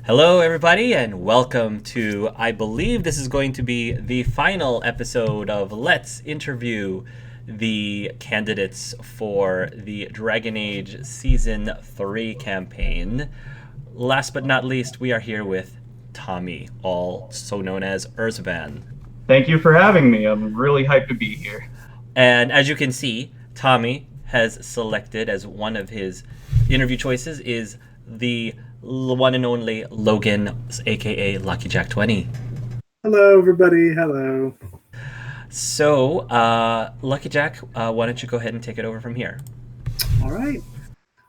Hello, everybody, and welcome to, I believe this is going to be the final episode of Let's Interview the candidates for the Dragon Age Season 3 campaign. Last but not least, we are here with Tommy, also known as Urzvan. Thank you for having me. I'm really hyped to be here. And as you can see, Tommy has selected as one of his interview choices is the one and only Logan, aka Lucky Jack 20. Hello, everybody. Hello. So, Lucky Jack, why don't you go ahead and take it over from here? All right.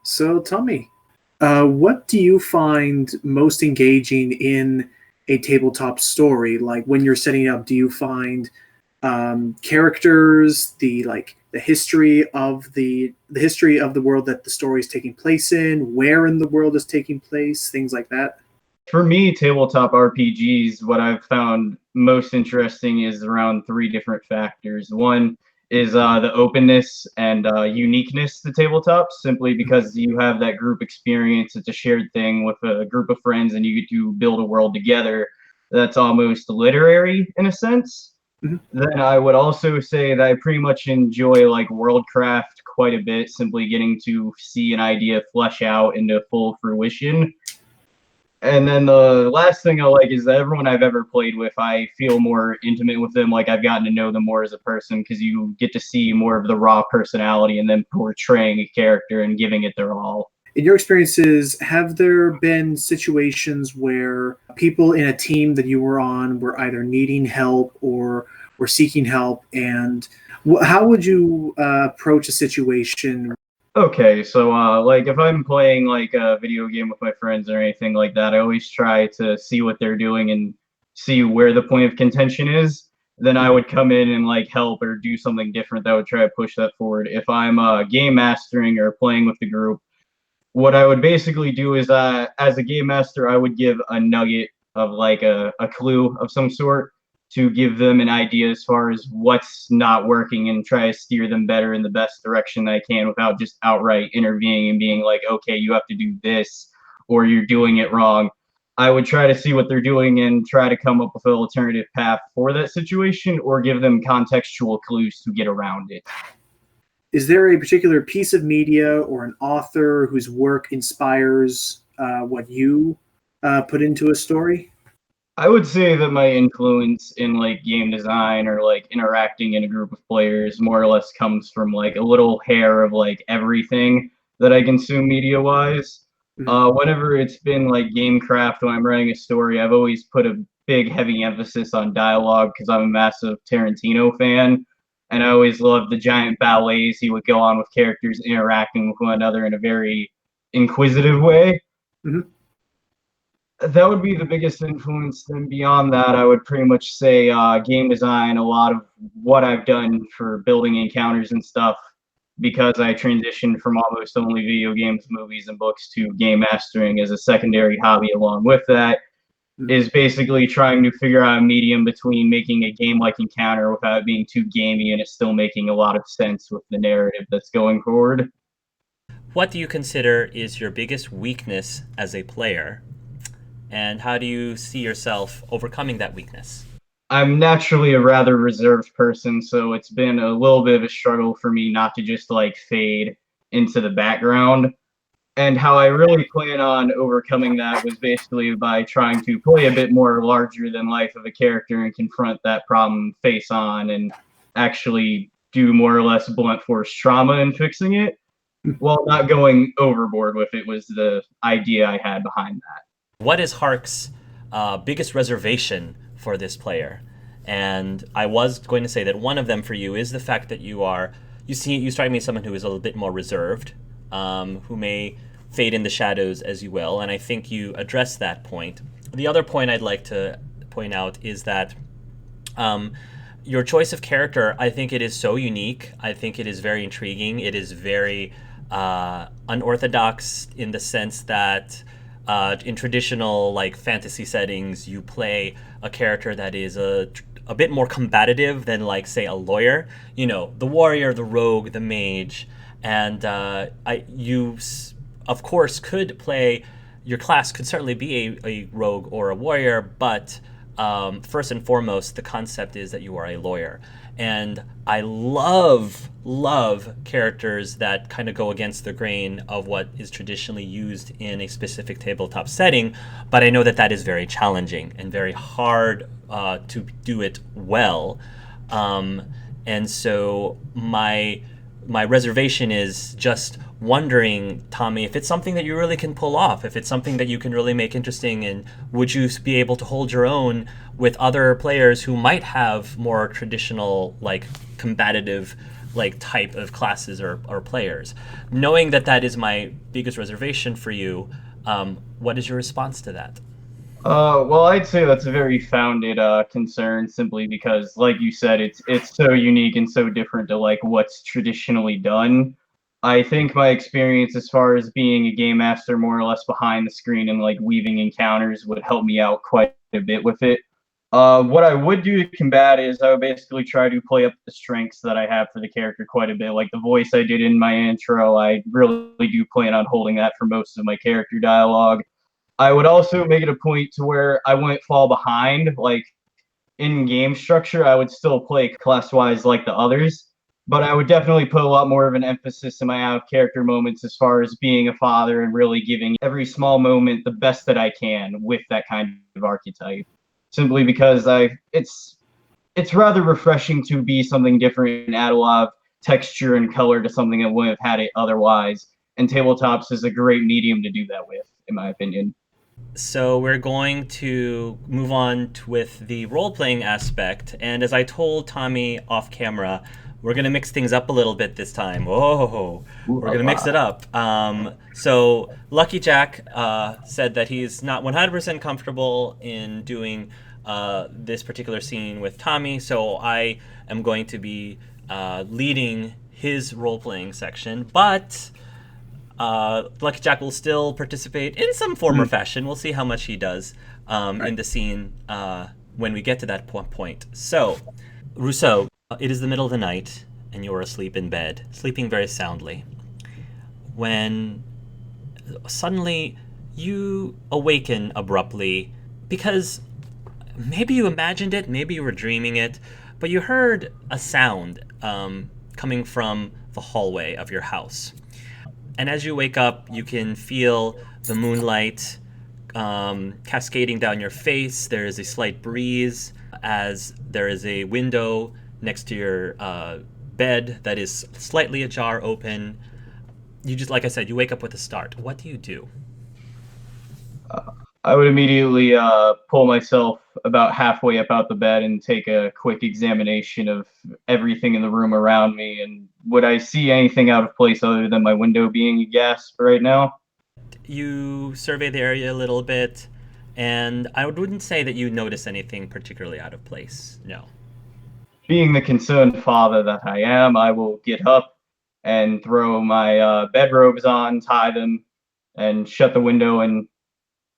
So, tell me, what do you find most engaging in a tabletop story? Like when you're setting it up, do you find characters, the history of the history of the world that the story is taking place in, where in the world is taking place, things like that? For me, tabletop RPGs, what I've found most interesting is around three different factors. One is the openness and uniqueness to tabletop, simply because you have that group experience. It's a shared thing with a group of friends, and you get to build a world together that's almost literary in a sense. Mhm. Then I would also say that I pretty much enjoy like worldcraft quite a bit, simply getting to see an idea flesh out into full fruition. And then the last thing I like is that everyone I've ever played with, I feel more intimate with them. Like I've gotten to know them more as a person because you get to see more of the raw personality and them portraying a character and giving it their all. In your experiences, have there been situations where people in a team that you were on were either needing help or were seeking help? And how would you approach a situation? Okay, so like if I'm playing like a video game with my friends or anything like that, I always try to see what they're doing and see where the point of contention is. Then I would come in and like help or do something different that would try to push that forward. If I'm game mastering or playing with the group, what I would basically do is as a game master, I would give a nugget of like a clue of some sort to give them an idea as far as what's not working and try to steer them better in the best direction I can without just outright intervening and being like, okay, you have to do this or you're doing it wrong. I would try to see what they're doing and try to come up with an alternative path for that situation or give them contextual clues to get around it. Is there a particular piece of media or an author whose work inspires what you put into a story? I would say that my influence in like game design or like interacting in a group of players more or less comes from like a little hair of like everything that I consume media wise. Whenever it's been like gamecraft when I'm writing a story, I've always put a big heavy emphasis on dialogue because I'm a massive Tarantino fan, and I always loved the giant ballets he would go on with characters interacting with one another in a very inquisitive way. Mhm. That would be the biggest influence. Then beyond that, I would pretty much say game design. A lot of what I've done for building encounters and stuff, because I transitioned from almost only video games, movies, and books to game mastering as a secondary hobby. Along with that, is basically trying to figure out a medium between making a game-like encounter without it being too gamey and it's still making a lot of sense with the narrative that's going forward. What do you consider is your biggest weakness as a player, and how do you see yourself overcoming that weakness? I'm naturally a rather reserved person, so it's been a little bit of a struggle for me not to just like fade into the background. And how I really plan on overcoming that was basically by trying to play a bit more larger than life of a character and confront that problem face on and actually do more or less blunt force trauma in fixing it while not going overboard with it was the idea I had behind that. What is Hark's biggest reservation for this player? And I was going to say that one of them for you is the fact that you strike me as someone who is a little bit more reserved, who may fade in the shadows as you will, and I think you address that point. The other point I'd like to point out is that your choice of character, I think it is so unique. I think it is very intriguing. It is very unorthodox in the sense that in traditional like fantasy settings, you play a character that is a bit more combative than like say a lawyer. You know, the warrior, the rogue, the mage, and you of course could play your class could certainly be a rogue or a warrior, but first and foremost, the concept is that you are a lawyer. And I love characters that kind of go against the grain of what is traditionally used in a specific tabletop setting, but I know that that is very challenging and very hard to do it well. And so my reservation is just wondering, Tommy, if it's something that you really can pull off, if it's something that you can really make interesting, and would you be able to hold your own with other players who might have more traditional, like, combative, like, type of classes or players? Knowing that that is my biggest reservation for you, what is your response to that? Well, I'd say that's a very founded concern, simply because, like you said, it's so unique and so different to like what's traditionally done. I think my experience as far as being a game master more or less behind the screen and like weaving encounters would help me out quite a bit with it. What I would do to combat is I would basically try to play up the strengths that I have for the character quite a bit. Like the voice I did in my intro, I really do plan on holding that for most of my character dialogue. I would also make it a point to where I wouldn't fall behind. Like in game structure, I would still play class wise like the others, but I would definitely put a lot more of an emphasis in my out of character moments as far as being a father and really giving every small moment the best that I can with that kind of archetype. Simply because it's rather refreshing to be something different and add a lot of texture and color to something that wouldn't have had it otherwise. And tabletops is a great medium to do that with, in my opinion. So we're going to move on with the role-playing aspect, and as I told Tommy off camera, we're going to mix things up a little bit this time. Whoa, we're going to mix it up. So Lucky Jack said that he's not 100% comfortable in doing this particular scene with Tommy, so I am going to be leading his role-playing section, but Lucky Jack will still participate in some form or fashion. We'll see how much he does in the scene when we get to that point. So, Russo, it is the middle of the night, and you're asleep in bed, sleeping very soundly, when suddenly you awaken abruptly because maybe you imagined it, maybe you were dreaming it, but you heard a sound coming from the hallway of your house. And as you wake up, you can feel the moonlight cascading down your face. There is a slight breeze as there is a window next to your bed that is slightly ajar open. You just, like I said, you wake up with a start. What do you do? I would immediately pull myself about halfway up out the bed and take a quick examination of everything in the room around me. And would I see anything out of place other than my window being a gasp right now? You survey the area a little bit, and I wouldn't say that you notice anything particularly out of place. No. Being the concerned father that I am, I will get up and throw my bedrobes on, tie them, and shut the window and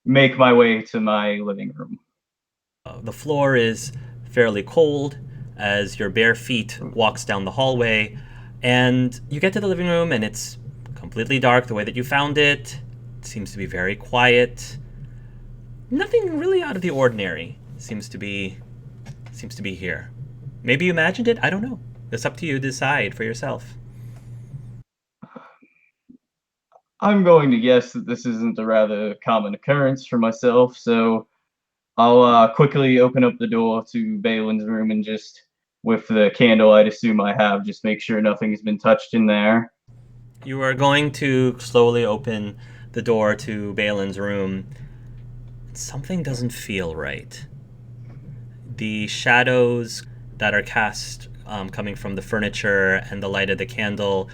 make my way to my living room. The floor is fairly cold as your bare feet walks down the hallway, and you get to the living room and it's completely dark the way that you found it. It seems to be very quiet. Nothing really out of the ordinary seems to be here. Maybe you imagined it, I don't know. It's up to you to decide for yourself. I'm going to guess that this isn't a rather common occurrence for myself, so I'll quickly open up the door to Balin's room and just, with the candle I'd assume I have, just make sure nothing's been touched in there. You are going to slowly open the door to Balin's room. Something doesn't feel right. The shadows that are cast coming from the furniture and the light of the candle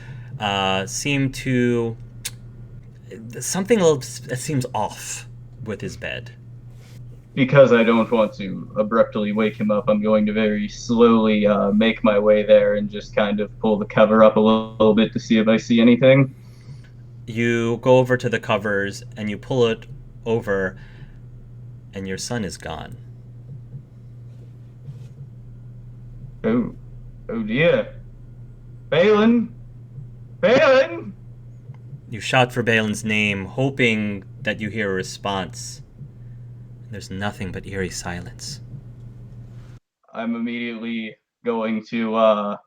seem to... Something seems off with his bed. Because I don't want to abruptly wake him up, I'm going to very slowly make my way there and just kind of pull the cover up a little bit to see if I see anything. You go over to the covers and you pull it over, and your son is gone. Oh dear. Balin! Balin! You shout for Balin's name, hoping that you hear a response. There's nothing but eerie silence. I'm immediately going to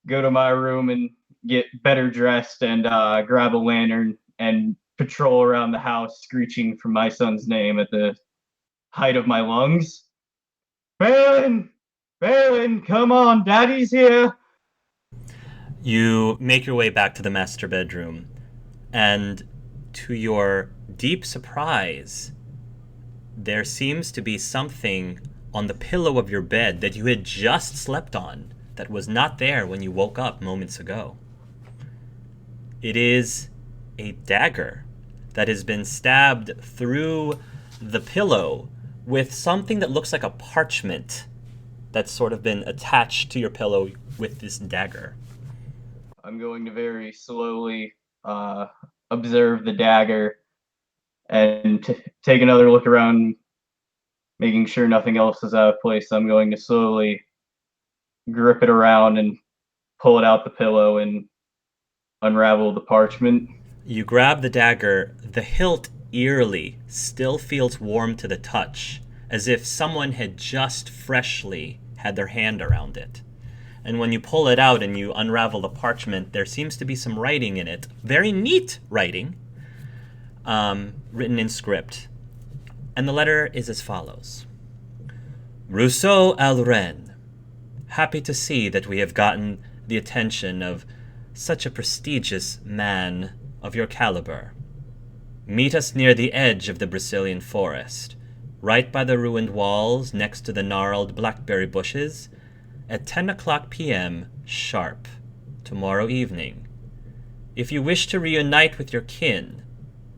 go to my room and get better dressed and grab a lantern and patrol around the house, screeching for my son's name at the height of my lungs. Balin! Balin, come on, Daddy's here! You make your way back to the master bedroom, and to your deep surprise, there seems to be something on the pillow of your bed that you had just slept on that was not there when you woke up moments ago. It is a dagger that has been stabbed through the pillow with something that looks like a parchment that's sort of been attached to your pillow with this dagger. I'm going to very slowly observe the dagger and take another look around, making sure nothing else is out of place. I'm going to slowly grip it around and pull it out the pillow and unravel the parchment. You grab the dagger. The hilt eerily still feels warm to the touch, as if someone had just freshly had their hand around it. And when you pull it out and you unravel the parchment, there seems to be some writing in it. Very neat writing, written in script. And the letter is as follows. Russo Allren, happy to see that we have gotten the attention of such a prestigious man of your caliber. Meet us near the edge of the Brazilian forest, right by the ruined walls next to the gnarled blackberry bushes, at 10 o'clock p.m. sharp, tomorrow evening. If you wish to reunite with your kin,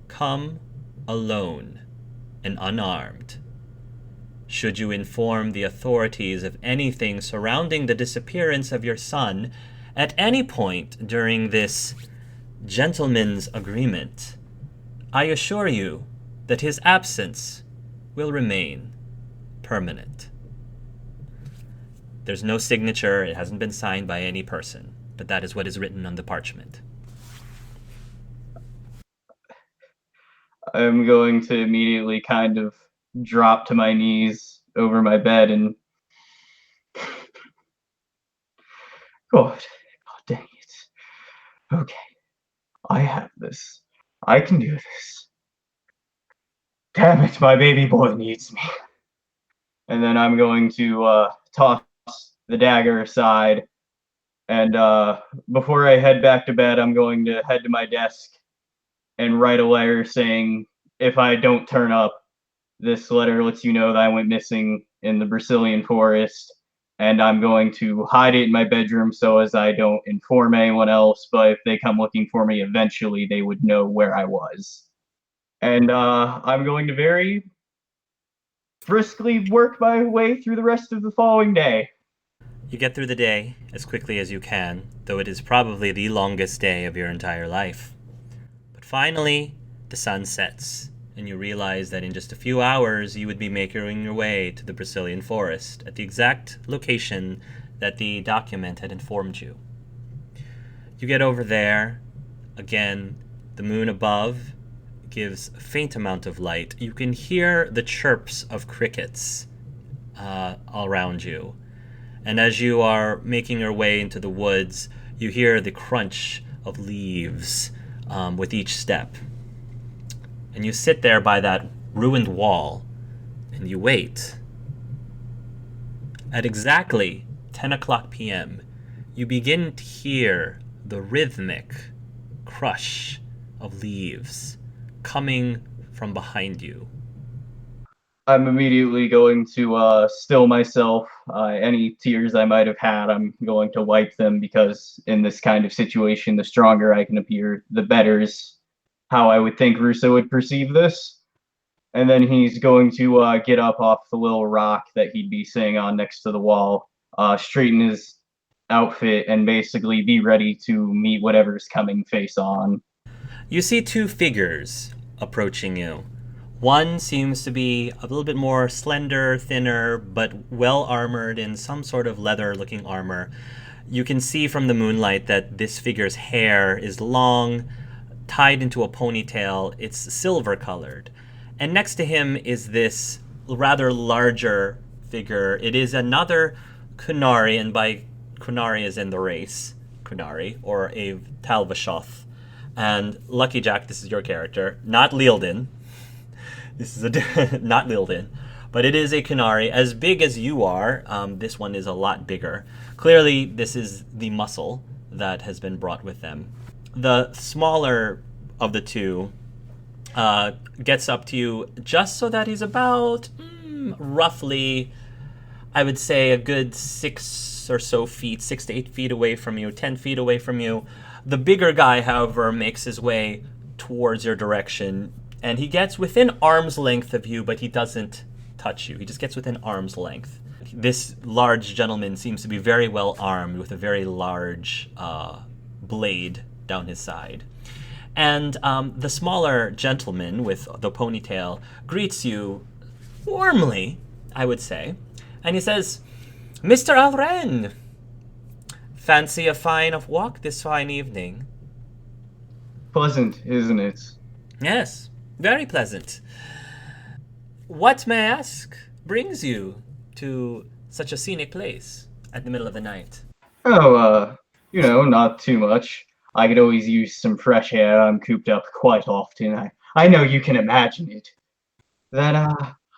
come alone and unarmed. Should you inform the authorities of anything surrounding the disappearance of your son at any point during this gentleman's agreement, I assure you that his absence will remain permanent. There's no signature, it hasn't been signed by any person, but that is what is written on the parchment. I'm going to immediately kind of drop to my knees over my bed and God dang it. Okay, I have this. I can do this. Damn it, my baby boy needs me. And then I'm going to toss the dagger aside. And before I head back to bed, I'm going to head to my desk and write a letter saying, if I don't turn up, this letter lets you know that I went missing in the Brazilian forest. And I'm going to hide it in my bedroom so as I don't inform anyone else. But if they come looking for me, eventually they would know where I was. And I'm going to very briskly work my way through the rest of the following day. You get through the day as quickly as you can, though it is probably the longest day of your entire life. But finally, the sun sets, and you realize that in just a few hours you would be making your way to the Brazilian forest at the exact location that the document had informed you. You get over there. Again, the moon above gives a faint amount of light. You can hear the chirps of crickets all around you. And as you are making your way into the woods, you hear the crunch of leaves with each step. And you sit there by that ruined wall, and you wait. At exactly 10 o'clock p.m., you begin to hear the rhythmic crush of leaves coming from behind you. I'm immediately going to still myself. Any tears I might have had, I'm going to wipe them, because in this kind of situation, the stronger I can appear, the better is how I would think Russo would perceive this. And then he's going to get up off the little rock that he'd be sitting on next to the wall, straighten his outfit, and basically be ready to meet whatever's coming face on. You see two figures approaching you. One seems to be a little bit more slender, thinner, but well-armored in some sort of leather-looking armor. You can see from the moonlight that this figure's hair is long, tied into a ponytail. It's silver colored. And next to him is this rather larger figure. It is another qunari, and by qunari is in the race, qunari, or a Talvashoth. And Lucky Jack, this is your character, not Lealden. This is not Lealden, but it is a qunari as big as you are. This one is a lot bigger. Clearly, this is the muscle that has been brought with them. The smaller of the two gets up to you just so that he's about roughly, I would say, a good 6 or so feet, 6 to 8 feet away from you, 10 feet away from you. The bigger guy, however, makes his way towards your direction, and he gets within arm's length of you, but he doesn't touch you. He just gets within arm's length. This large gentleman seems to be very well armed with a very large blade down his side. And the smaller gentleman with the ponytail greets you warmly, I would say. And he says, "Mr. Allren, fancy a fine walk this fine evening?" Pleasant, isn't it? Yes, very pleasant. What, may I ask, brings you to such a scenic place at the middle of the night? Oh, not too much. I could always use some fresh air. I'm cooped up quite often. I know you can imagine it. Then,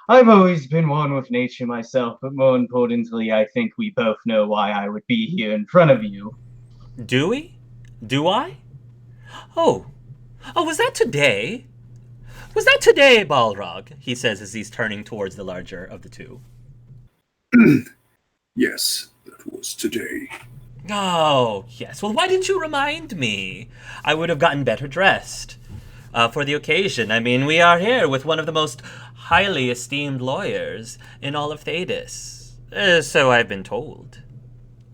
I've always been one with nature myself, but more importantly, I think we both know why I would be here in front of you. Do we? Do I? Oh, was that today? Was that today, Balrog? He says as he's turning towards the larger of the two. Yes, that was today. Oh, yes. Well, why didn't you remind me? I would have gotten better dressed for the occasion. I mean, we are here with one of the most highly esteemed lawyers in all of Thedas. So I've been told.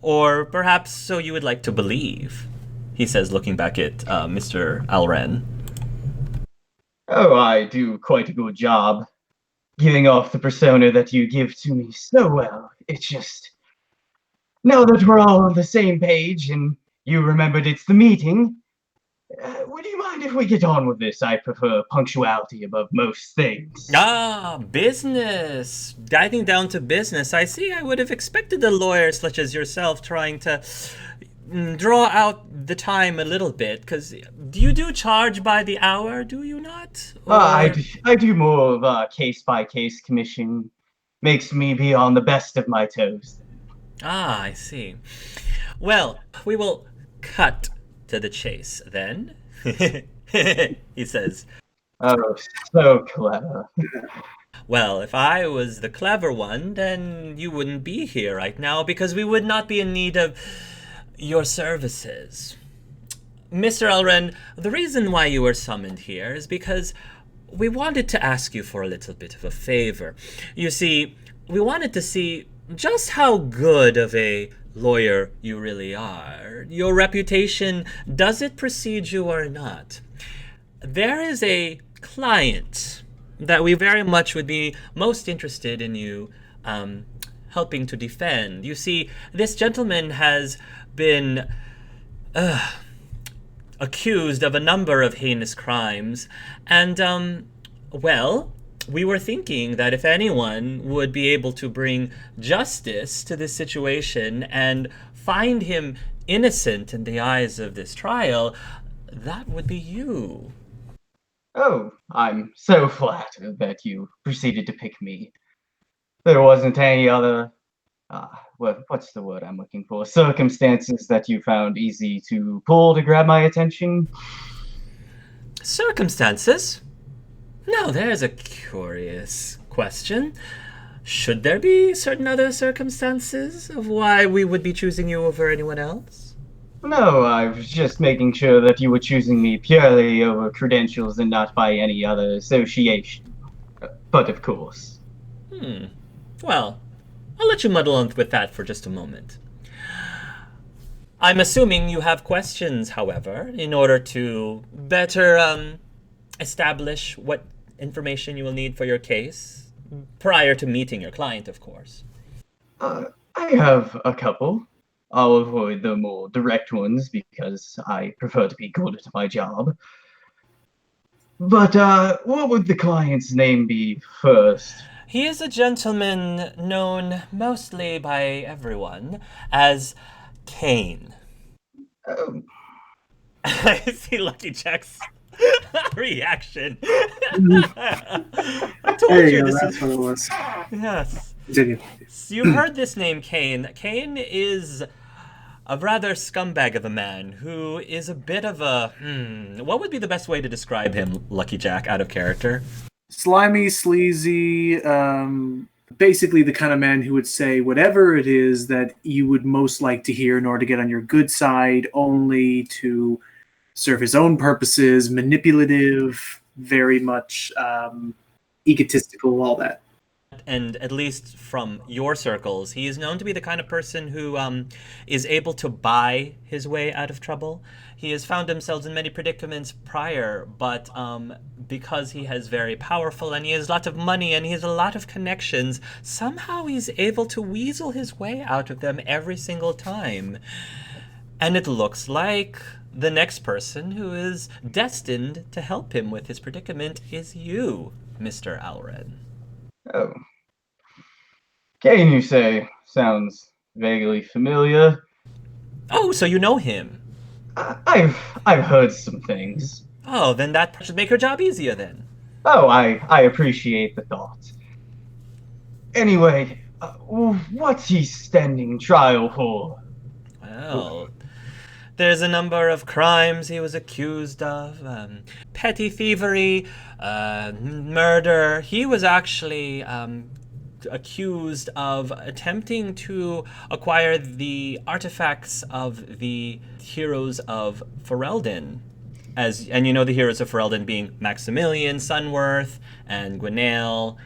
Or perhaps so you would like to believe, he says, looking back at Mr. Allren. Oh, I do quite a good job giving off the persona that you give to me so well. It's just, now that we're all on the same page and you remembered it's the meeting, would you mind if we get on with this? I prefer punctuality above most things. Business. Diving down to business. I see. I would have expected a lawyer such as yourself trying to draw out the time a little bit, because you do charge by the hour, do you not? I do more of a case-by-case commission. Makes me be on the best of my toes. I see. Well, we will cut to the chase then. He says. Oh, so clever. Well, if I was the clever one, then you wouldn't be here right now, because we would not be in need of your services. Mr. Allren, the reason why you were summoned here is because we wanted to ask you for a little bit of a favor. You see, we wanted to see just how good of a lawyer you really are. Your reputation, does it precede you or not? There is a client that we very much would be most interested in you helping to defend. You see, this gentleman has been accused of a number of heinous crimes, and well, we were thinking that if anyone would be able to bring justice to this situation and find him innocent in the eyes of this trial, that would be you. Oh, I'm so flattered that you proceeded to pick me. There wasn't any other what's the word I'm looking for? Circumstances that you found easy to pull to grab my attention? Circumstances? Now, there's a curious question. Should there be certain other circumstances of why we would be choosing you over anyone else? No, I was just making sure that you were choosing me purely over credentials and not by any other association. But of course. Well, I'll let you muddle on with that for just a moment. I'm assuming you have questions, however, in order to better establish what information you will need for your case, prior to meeting your client, of course. I have a couple. I'll avoid the more direct ones because I prefer to be good at my job. But what would the client's name be first? He is a gentleman known mostly by everyone as Kane. Oh, I see Lucky Jack's reaction. I told There you you go. this That's is. what it was. Yes. Continue. So you've heard this name, Kane. Kane is a rather scumbag of a man who is a bit of a. What would be the best way to describe him, Lucky Jack, out of character? Slimy, sleazy, basically the kind of man who would say whatever it is that you would most like to hear in order to get on your good side, only to serve his own purposes, manipulative, very much egotistical, all that. And at least from your circles, he is known to be the kind of person who is able to buy his way out of trouble. He has found himself in many predicaments prior, but because he has very powerful and he has lots of money and he has a lot of connections, somehow he's able to weasel his way out of them every single time. And it looks like the next person who is destined to help him with his predicament is you, Mr. Allren. oh. Kane, you say, sounds vaguely familiar. Oh, so you know him. I've heard some things. Oh, then that should make her job easier then. Oh, I appreciate the thought. Anyway, what's he standing trial for? Well, there's a number of crimes he was accused of. Petty thievery, murder. He was actually accused of attempting to acquire the artifacts of the heroes of Ferelden. And you know the heroes of Ferelden being Maximilian, Sunworth, and Gwenail,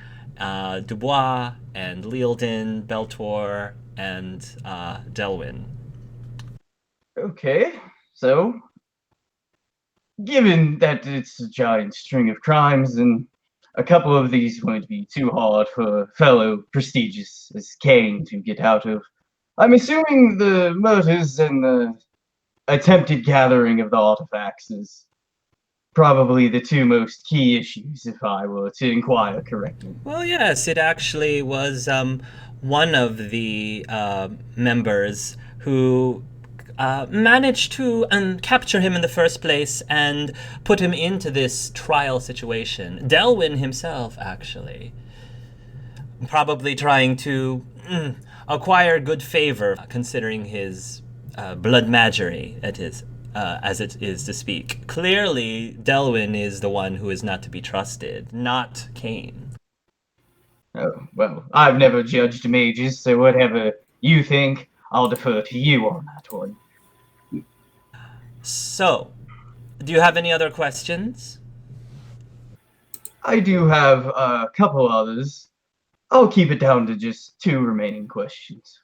Dubois, and Lealden, Beltor, and Delwyn. Okay, so given that it's a giant string of crimes and a couple of these won't be too hard for fellow prestigious as Kane to get out of, I'm assuming the murders and the attempted gathering of the artifacts is probably the two most key issues, if I were to inquire correctly. Well, yes, it actually was one of the members who managed to capture him in the first place and put him into this trial situation. Delwyn himself, actually. Probably trying to acquire good favor, considering his blood magery, as it is to speak. Clearly, Delwyn is the one who is not to be trusted, not Kane. Oh, well, I've never judged mages, so whatever you think, I'll defer to you on that one. So, do you have any other questions? I do have a couple others. I'll keep it down to just two remaining questions.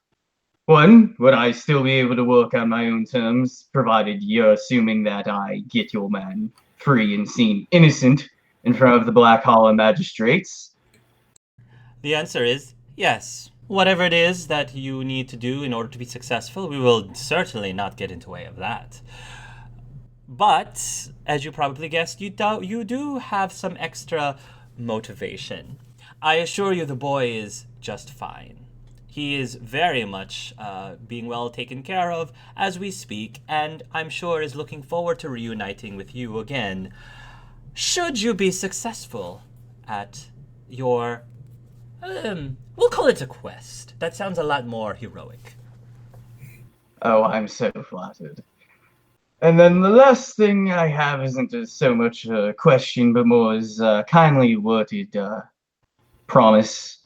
One, would I still be able to work on my own terms, provided you're assuming that I get your man free and seen innocent in front of the Black Hollow magistrates? The answer is yes. Whatever it is that you need to do in order to be successful, we will certainly not get into the way of that. But, as you probably guessed, you do have some extra motivation. I assure you the boy is just fine. He is very much being well taken care of as we speak, and I'm sure is looking forward to reuniting with you again, should you be successful at your, we'll call it a quest. That sounds a lot more heroic. Oh, I'm so flattered. And then the last thing I have isn't so much a question, but more is a kindly worded promise,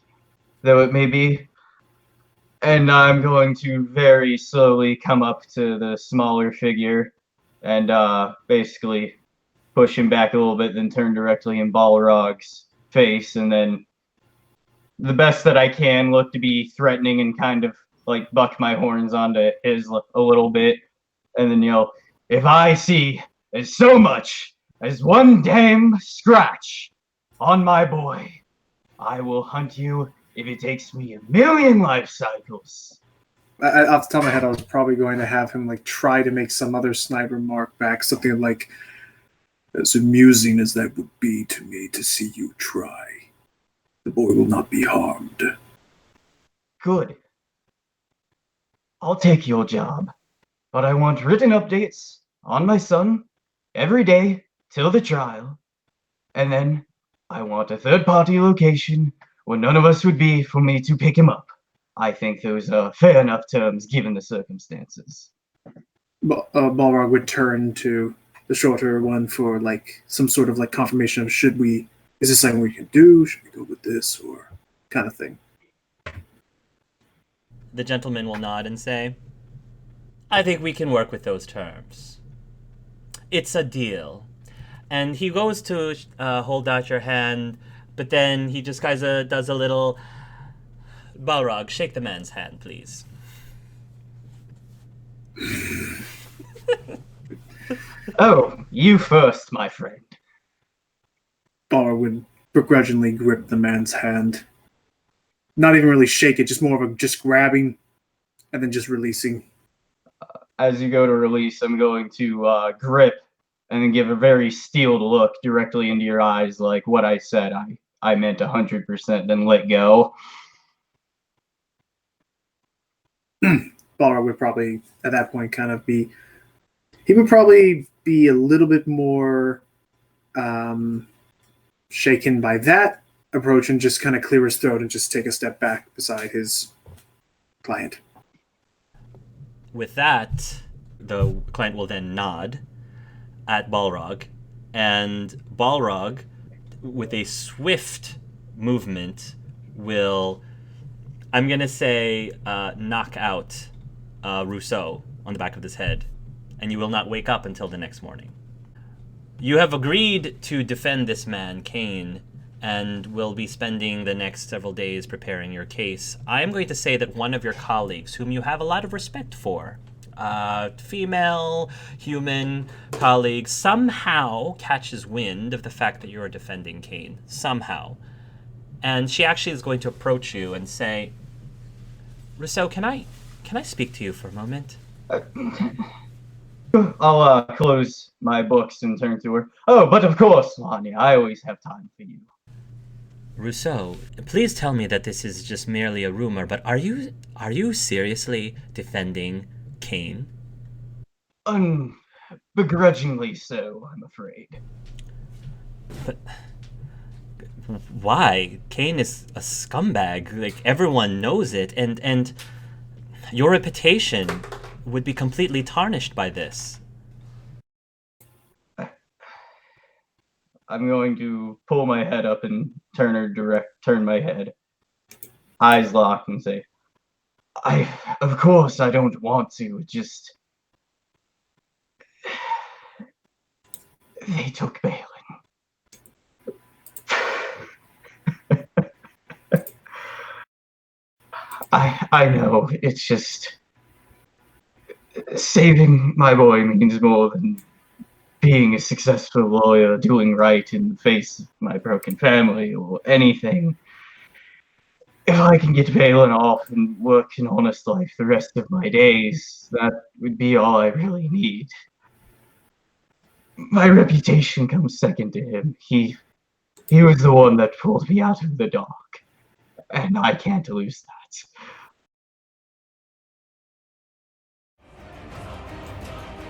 though it may be. And I'm going to very slowly come up to the smaller figure and basically push him back a little bit, then turn directly in Balrog's face, and then the best that I can look to be threatening and kind of like buck my horns onto his a little bit, and then yell, "If I see as so much as one damn scratch on my boy, I will hunt you if it takes me 1,000,000 life cycles." Off the top of my head, I was probably going to have him like try to make some other sniper mark back, something like As amusing as that would be to me to see you try, the boy will not be harmed. Good. I'll take your job, but I want written updates on my son every day till the trial, and then I want a third-party location where none of us would be for me to pick him up. I think those are fair enough terms given the circumstances. Balrog would turn to the shorter one for like some sort of like confirmation of is this something we can do? Should we go with this or kind of thing? The gentleman will nod and say, I think we can work with those terms. It's a deal. And he goes to hold out your hand, but then he just kind of does a little, Balrog, shake the man's hand, please. Oh, you first, my friend. Balrog would begrudgingly grip the man's hand. Not even really shake it, just more of a just grabbing and then just releasing. As you go to release, I'm going to grip and then give a very steeled look directly into your eyes, like what I said. I meant 100%, then let go. Balrog would probably, at that point, kind of be... He would probably be a little bit more shaken by that approach and just kind of clear his throat and just take a step back beside his client. With that, the client will then nod at Balrog, and Balrog, with a swift movement, will, I'm going to say, knock out Russo on the back of his head, and you will not wake up until the next morning. You have agreed to defend this man, Cain, and will be spending the next several days preparing your case. I am going to say that one of your colleagues, whom you have a lot of respect for, female, human colleague, somehow catches wind of the fact that you are defending Cain. Somehow. And she actually is going to approach you and say, Russo, can I speak to you for a moment? I'll close my books and turn to her. Oh, but of course, Lonnie, I always have time for you. Rousseau, please tell me that this is just merely a rumor, but are you seriously defending Cain? Begrudgingly so, I'm afraid. But why? Cain is a scumbag. Like, everyone knows it, and your reputation would be completely tarnished by this. I'm going to pull my head up and turn my head, eyes locked, and say, of course I don't want to, just... They took Balin. I know, it's just... Saving my boy means more than being a successful lawyer, doing right in the face of my broken family, or anything. If I can get Balin off and work an honest life the rest of my days, that would be all I really need. My reputation comes second to him. He was the one that pulled me out of the dark, and I can't lose that.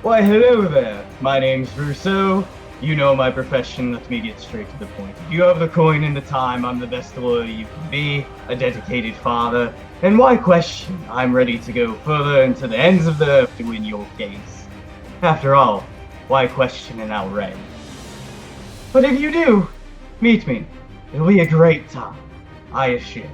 Why, hello there. My name's Russo. You know my profession. Let me get straight to the point. If you have the coin and the time, I'm the best lawyer you can be, a dedicated father. And why question? I'm ready to go further into the ends of the earth to win your case. After all, why question an outright? But if you do, meet me. It'll be a great time, I assure you.